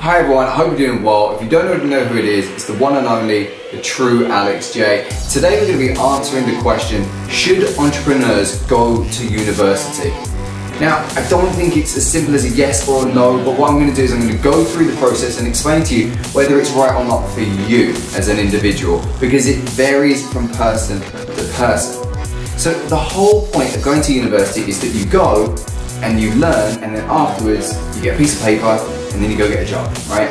Hi everyone, I hope you're doing well. If you don't already know who it is, it's the one and only, the true Alex J. Today we're going to be answering the question, should entrepreneurs go to university? Now, I don't think it's as simple as a yes or a no, but what I'm going to do is I'm going to go through the process and explain to you whether it's right or not for you as an individual, because it varies from person to person. So the whole point of going to university is that you go and you learn, and then afterwards you get a piece of paper and then you go get a job, right?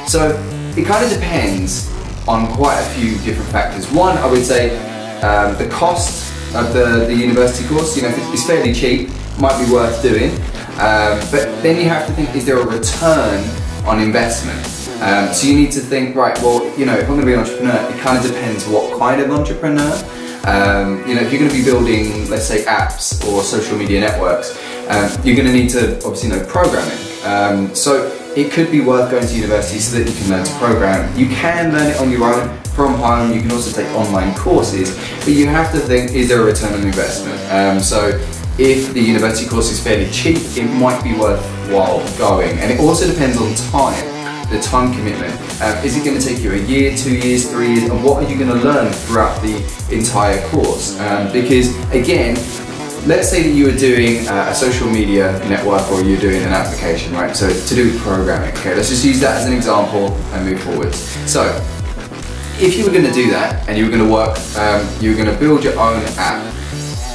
So it kind of depends on quite a few different factors. One, I would say the cost of the university course, if it's fairly cheap, might be worth doing. But then you have to think, is there a return on investment? So you need to think, right, well, if I'm going to be an entrepreneur, it kind of depends what kind of entrepreneur. If you're going to be building, let's say, apps or social media networks, you're going to need to obviously know programming. So it could be worth going to university so that you can learn to program. You can learn it on your own from home. You can also take online courses, but you have to think, is there a return on investment? So if the university course is fairly cheap, it might be worthwhile going. And it also depends on time, the time commitment. Is it going to take you a year, 2 years, 3 years? And what are you going to learn throughout the entire course? Because again, let's say that you were doing a social media network or you're doing an application, right? So to do with programming, okay? Let's just use that as an example and move forwards. So if you were going to do that and you were going to work, you were going to build your own app,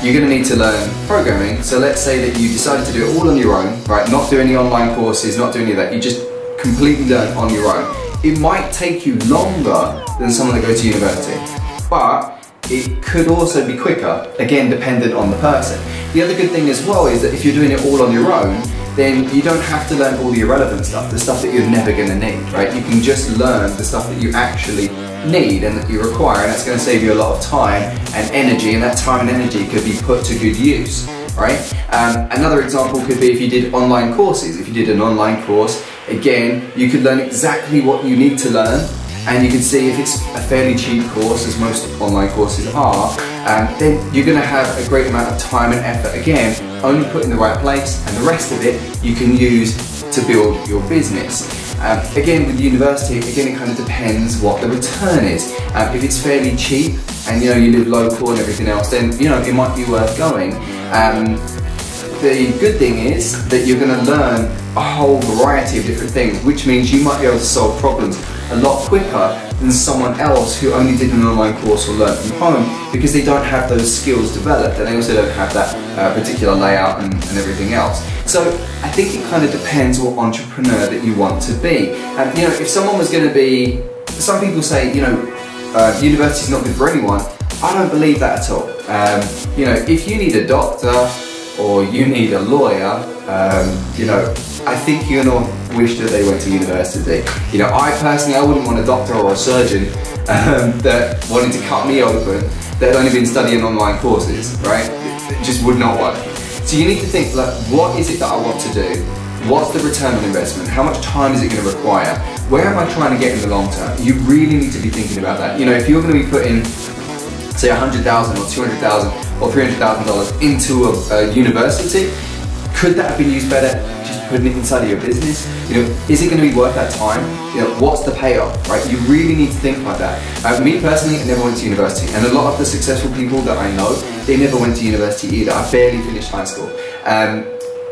you're going to need to learn programming. So let's say that you decided to do it all on your own, right? Not do any online courses, not do any of that. You just completely learn on your own. It might take you longer than someone that goes to university, but it could also be quicker, again dependent on the person. The other good thing as well is that if you're doing it all on your own, then you don't have to learn all the irrelevant stuff, the stuff that you're never going to need, right? You can just learn the stuff that you actually need and that you require, and that's going to save you a lot of time and energy, and that time and energy could be put to good use, right? Another example could be if you did online courses. If you did an online course, again, you could learn exactly what you need to learn, and you can see if it's a fairly cheap course, as most online courses are, then you're going to have a great amount of time and effort, again, only put in the right place, and the rest of it you can use to build your business. Again, with university, again, it kind of depends what the return is. If it's fairly cheap and you live local and everything else, then it might be worth going. The good thing is that you're going to learn a whole variety of different things, which means you might be able to solve problems a lot quicker than someone else who only did an online course or learned from home, because they don't have those skills developed and they also don't have that particular layout and everything else. So I think it kind of depends what entrepreneur that you want to be. If someone was going to be, some people say, university is not good for anyone. I don't believe that at all. If you need a doctor or you need a lawyer, I think you're gonna wish that they went to university. I personally, I wouldn't want a doctor or a surgeon that wanted to cut me open that had only been studying online courses, right? It just would not work. So you need to think, like, what is it that I want to do? What's the return on investment? How much time is it going to require? Where am I trying to get in the long term? You really need to be thinking about that. If you're going to be putting, say, $100,000 or $200,000 or $300,000 into a university, could that have been used better just putting it inside of your business? Is it going to be worth that time? What's the payoff, right? You really need to think like that. Me personally, I never went to university, and a lot of the successful people that I know, they never went to university either. I barely finished high school,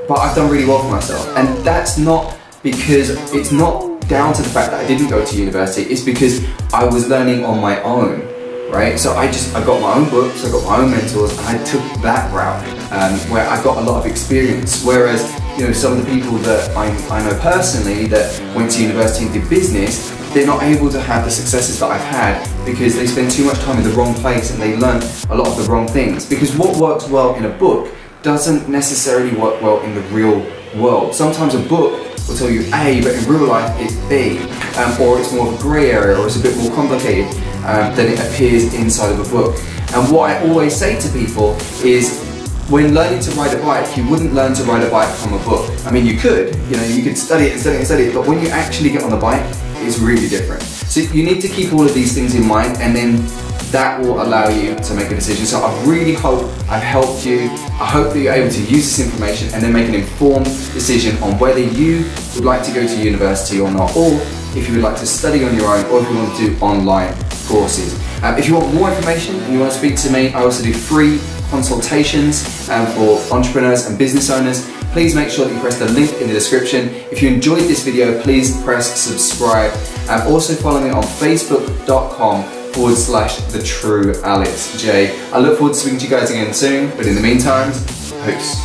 but I've done really well for myself, and that's not because it's not down to the fact that I didn't go to university. It's because I was learning on my own. Right, so I got my own books, I got my own mentors, and I took that route where I got a lot of experience. Whereas, some of the people that I know personally that went to university and did business, they're not able to have the successes that I've had because they spend too much time in the wrong place and they learn a lot of the wrong things. Because what works well in a book doesn't necessarily work well in the real world. Sometimes a book will tell you A, but in real life it's B, or it's more of a grey area, or it's a bit more complicated than it appears inside of a book. And what I always say to people is, when learning to ride a bike, you wouldn't learn to ride a bike from a book. I mean, you could study it and study it and study it, but when you actually get on the bike, it's really different. So you need to keep all of these things in mind, and then that will allow you to make a decision. So I really hope I've helped you. I hope that you're able to use this information and then make an informed decision on whether you would like to go to university or not, or if you would like to study on your own, or if you want to do online courses. If you want more information and you want to speak to me, I also do free consultations for entrepreneurs and business owners. Please make sure that you press the link in the description. If you enjoyed this video, please press subscribe. And also follow me on facebook.com/TheTrueAlexJ. I look forward to speaking to you guys again soon, but in the meantime, peace.